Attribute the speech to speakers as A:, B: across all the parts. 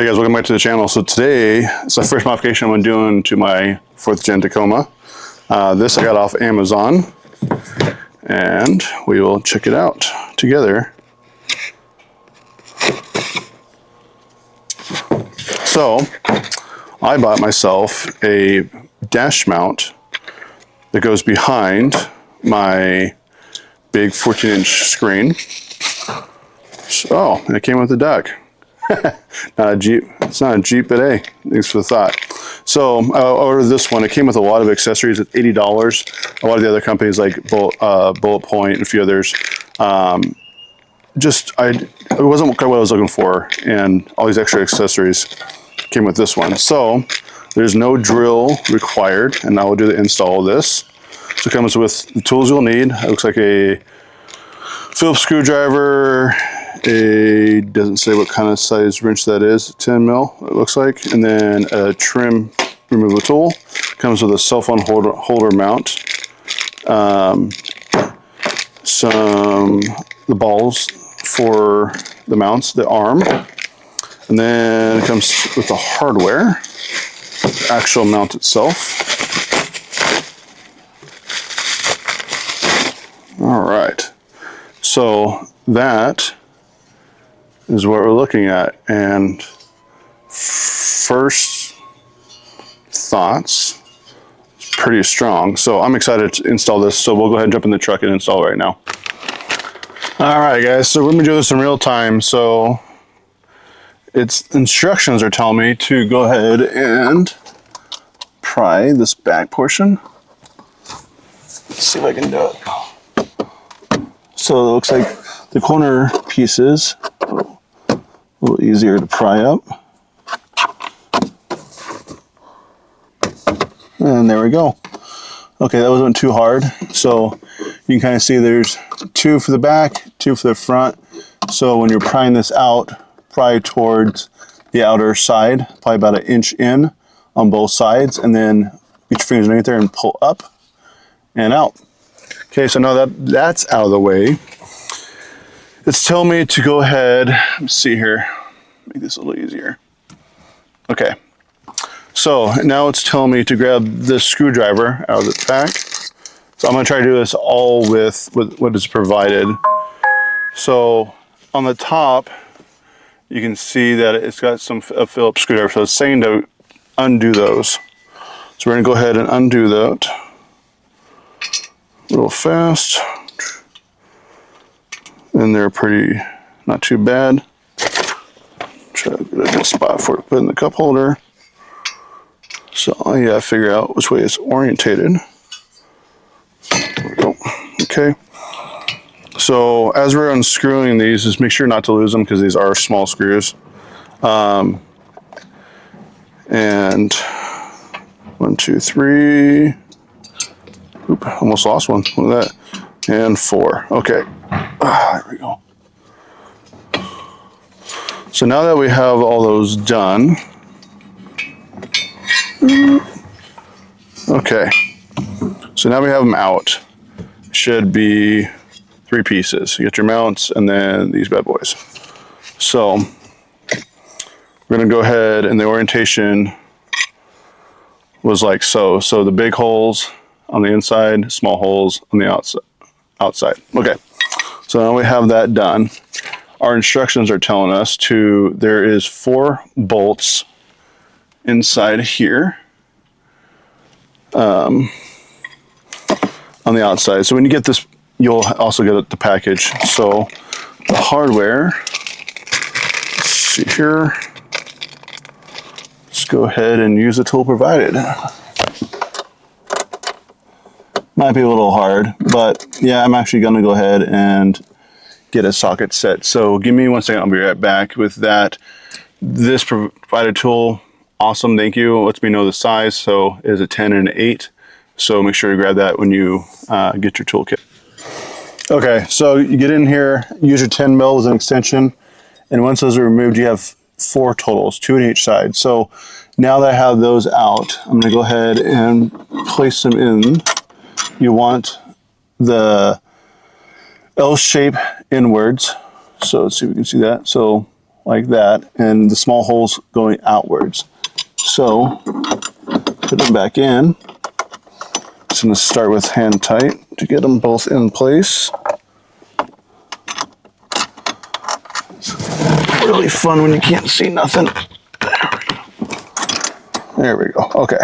A: Hey guys, welcome back to the channel. So today, it's the first modification I'm doing to my 4th gen Tacoma. This I got off Amazon, and we will check it out together. So, I bought myself a dash mount that goes behind my big 14-inch screen. So, and it came with a duck. Not a Jeep. It's not a Jeep, but hey, thanks for the thought. So I ordered this one. It came with a lot of accessories at $80. A lot of the other companies like Bullet Point and a few others, it wasn't quite what I was looking for, and all these extra accessories came with this one. So there's no drill required, and I will do the install of this. So it comes with the tools you'll need. It looks like a Phillips screwdriver. Doesn't say what kind of size wrench that is, 10 mil it looks like, and then a trim removal tool. Comes with a cell phone holder mount, the balls for the mounts, the arm, and then it comes with the hardware, the actual mount itself. All right, so that is what we're looking at, and first thoughts, pretty strong. So I'm excited to install this, so we'll go ahead and jump in the truck and install right now. All right guys, so we're gonna do this in real time. So its instructions are telling me to go ahead and pry this back portion. Let's see if I can do it. So it looks like the corner pieces a little easier to pry up. And there we go. Okay, that wasn't too hard. So you can kind of see there's 2 for the back, 2 for the front. So when you're prying this out, pry towards the outer side, probably about 1 inch in on both sides, and then get your fingers underneath there and pull up and out. Okay, so now that that's out of the way, it's telling me to go ahead, let's see here, make this a little easier. Okay, so now it's telling me to grab this screwdriver out of the pack. So I'm gonna try to do this all with what is provided. So on the top, you can see that it's got a Phillips screwdriver, so it's saying to undo those. So we're gonna go ahead and undo that real fast. And they're not too bad. Try to get a good spot for it to put in the cup holder. So I gotta figure out which way it's orientated. There we go. Okay. So as we're unscrewing these, just make sure not to lose them because these are small screws. And 1, 2, 3. Oop, almost lost one. Look at that. And 4. Okay. There we go. So now that we have all those done, okay, so now we have them out. Should be 3 pieces. You get your mounts and then these bad boys. So we're gonna go ahead, and the orientation was like so. So the big holes on the inside, small holes on the outside. Okay. So now we have that done. Our instructions are telling us there is 4 bolts inside here on the outside. So when you get this, you'll also get the package. So the hardware, let's see here. Let's go ahead and use the tool provided. Might be a little hard, but yeah, I'm actually gonna go ahead and get a socket set. So give me 1 second, I'll be right back with that. This provided tool, awesome, thank you. It lets me know the size, so it is a 10 and an 8. So make sure to grab that when you get your toolkit. Okay, so you get in here, use your 10 mil as an extension, and once those are removed, you have 4 totals, 2 on each side. So now that I have those out, I'm gonna go ahead and place them in. You want the L shape inwards. So let's see if we can see that. So like that, and the small holes going outwards. So put them back in. Just going to start with hand tight to get them both in place. It's really fun when you can't see nothing. There we go. Okay.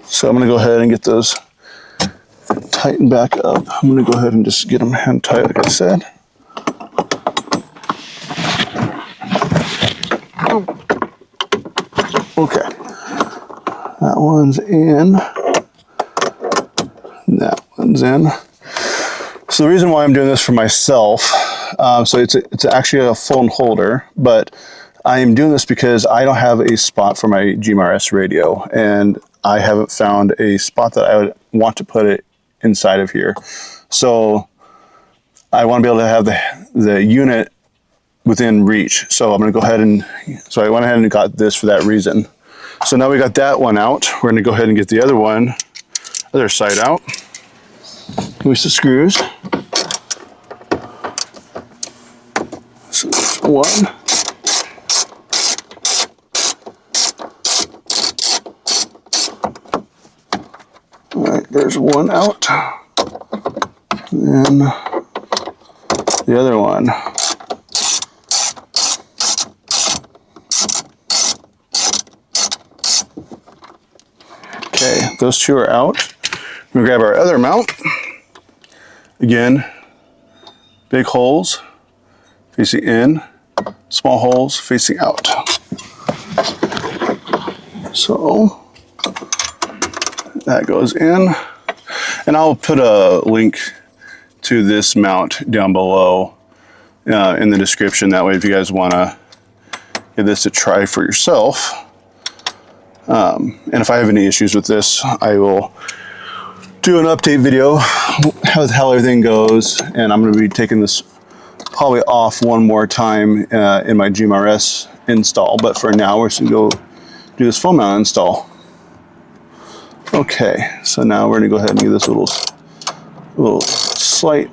A: So I'm going to go ahead and get those tightened back up. I'm going to go ahead and just get them hand tight, like I said. Okay. That one's in. That one's in. So the reason why I'm doing this for myself, so it's actually a phone holder, but I am doing this because I don't have a spot for my GMRS radio, and I haven't found a spot that I would want to put it inside of here. So I want to be able to have the unit within reach. So I'm going to go ahead and, so I went ahead and got this for that reason. So now we got that one out. We're going to go ahead and get the other side out. Here's the screws. So there's one. All right, there's one out. And the other one. Okay, those two are out. We're gonna grab our other mount. Again, big holes facing in, small holes facing out. So that goes in, and I'll put a link to this mount down below in the description. That way, if you guys want to give this a try for yourself, and if I have any issues with this, I will do an update video how everything goes, and I'm going to be taking this probably off one more time in my GMRS install, but for now we're just going to go do this phone mount install. Okay, so now we're going to go ahead and give this a little slight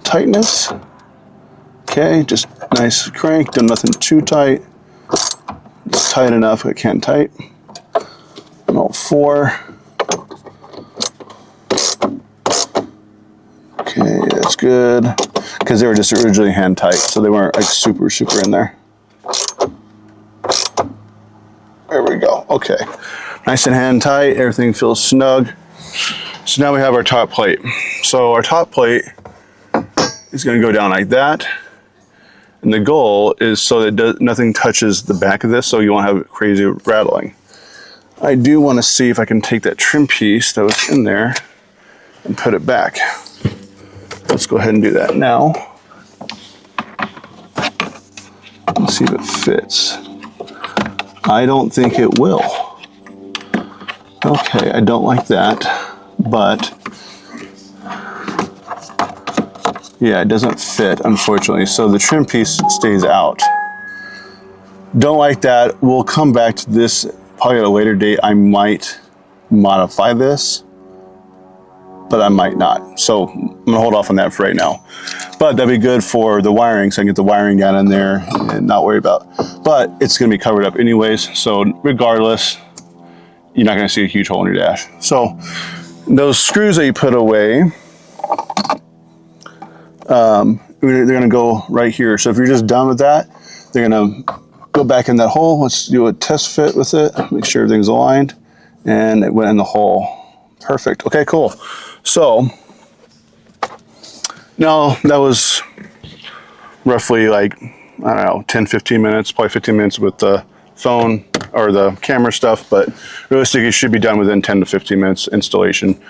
A: tightness. Okay, just nice crank, done nothing too tight. It's tight enough, I can't tight. And all four. Okay, that's good. Because they were just originally hand tight, so they weren't like super in there. There we go. Okay, nice and hand tight. Everything feels snug. So now we have our top plate. So our top plate is going to go down like that. And the goal is so that nothing touches the back of this, so you won't have crazy rattling. I do want to see if I can take that trim piece that was in there and put it back. Let's go ahead and do that now. Let's see if it fits. I don't think it will. Okay, I don't like that, but yeah, it doesn't fit, unfortunately. So the trim piece stays out. Don't like that. We'll come back to this probably at a later date. I might modify this, but I might not. So I'm gonna hold off on that for right now. But that'd be good for the wiring, so I can get the wiring down in there and not worry about. But it's gonna be covered up anyways, so regardless, you're not gonna see a huge hole in your dash. So those screws that you put away, they're gonna go right here. So if you're just done with that, they're gonna go back in that hole. Let's do a test fit with it, make sure everything's aligned, and it went in the hole. Perfect. Okay, cool. So now that was roughly like, I don't know, 10-15 minutes, probably 15 minutes with the phone or the camera stuff, but realistically it should be done within 10 to 15 minutes installation.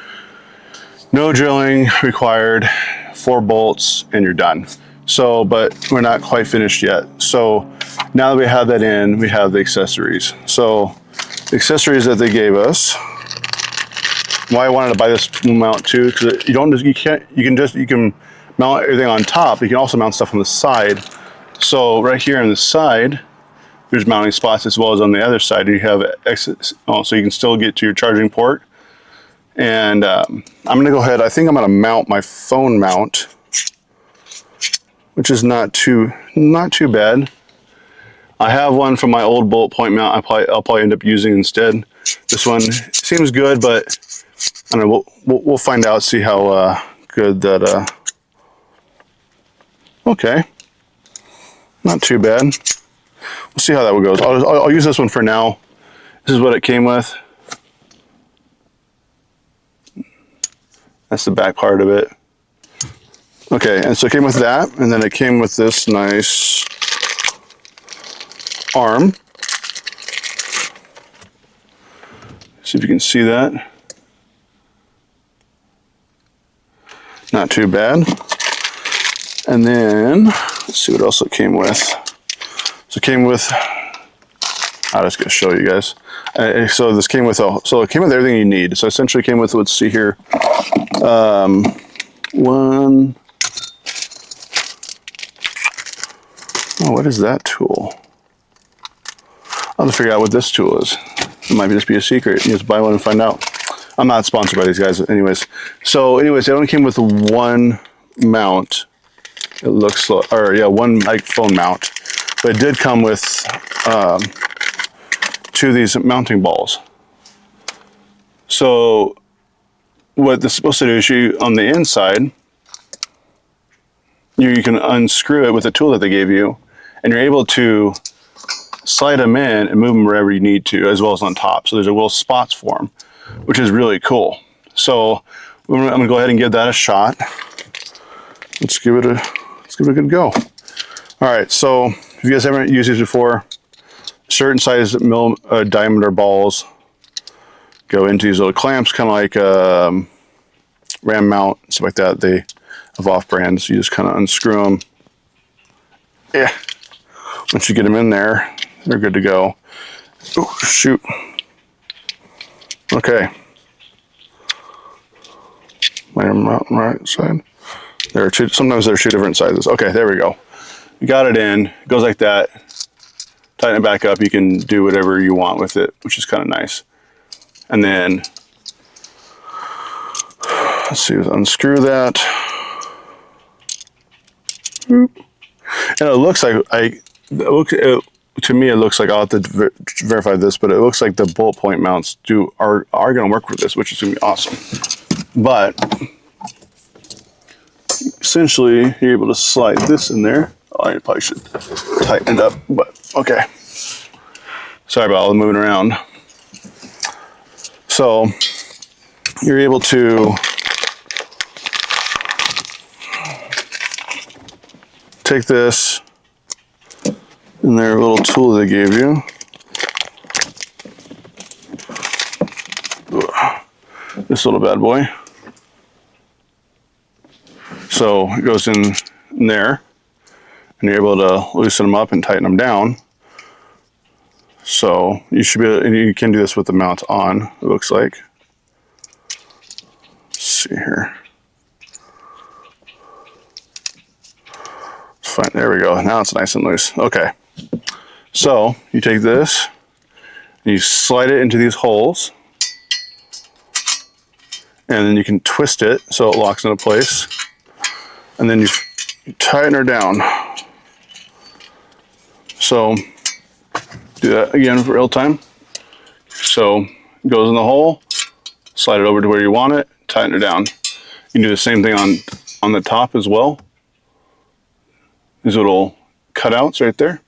A: No drilling required, 4 bolts, and you're done. So, but we're not quite finished yet. So now that we have that in, we have the accessories. So the accessories that they gave us, why I wanted to buy this mount too, because you can mount everything on top. You can also mount stuff on the side. So right here on the side, there's mounting spots, as well as on the other side you have exits. Oh, so you can still get to your charging port. And I'm gonna go ahead, I think I'm gonna mount my phone mount which is not too bad. I have one from my old bullet point mount. I'll probably end up using instead. This one seems good, but I don't know. We'll find out. See how good that. Okay, not too bad. We'll see how that one goes. I'll use this one for now. This is what it came with. That's the back part of it. Okay, and so it came with that, and then it came with this nice arm. See if you can see that. Not too bad. And then, let's see what else it came with. So it came with, I'm just gonna show you guys. So this came with, so it came with everything you need. So essentially it came with, let's see here, what is that tool? I'll have to figure out what this tool is. It might just be a secret. You just buy one and find out. I'm not sponsored by these guys anyways. So anyways, it only came with one mount. It looks like, or yeah, one phone mount. But it did come with two of these mounting balls. So what this is supposed to do is on the inside, you can unscrew it with the tool that they gave you, and you're able to slide them in and move them wherever you need to, as well as on top. So there's a little spots for them, which is really cool. So I'm gonna go ahead and give that a shot. Let's give it a good go. All right, so if you guys haven't used these before, certain size diameter balls go into these little clamps, kind of like ram mount, stuff like that. They have off brands. You just kind of unscrew them. Yeah. Once you get them in there, they're good to go. Oh, shoot. Okay. Ram mount on the right side. Sometimes there are two different sizes. Okay, there we go. You got it in. It goes like that. Tighten it back up. You can do whatever you want with it, which is kind of nice. And then, let's see, unscrew that. And it looks like, to me, it looks like, I'll have to verify this, but it looks like the bullet point mounts are going to work with this, which is going to be awesome. But essentially, you're able to slide this in there. Oh, I probably should tighten it up, but okay. Sorry about all the moving around. So you're able to take this and their little tool they gave you. This little bad boy. So it goes in there, and you're able to loosen them up and tighten them down. So you should be able, and you can do this with the mount on, it looks like. Let's see here. It's fine. There we go. Now it's nice and loose. Okay. So you take this and you slide it into these holes, and then you can twist it so it locks into place. And then you tighten her down. So do that again for real time. So it goes in the hole, slide it over to where you want it, tighten her down. You can do the same thing on the top as well. These little cutouts right there.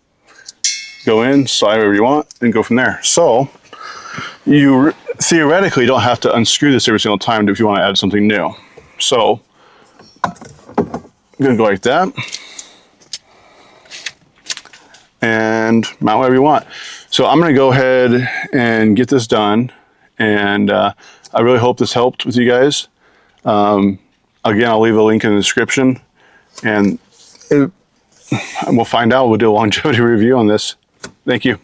A: Go in, slide wherever you want, and go from there. So you theoretically don't have to unscrew this every single time if you want to add something new. So I'm gonna go like that and mount whatever you want. So I'm gonna go ahead and get this done, and I really hope this helped with you guys. Again, I'll leave a link in the description, and we'll find out. We'll do a longevity review on this. Thank you.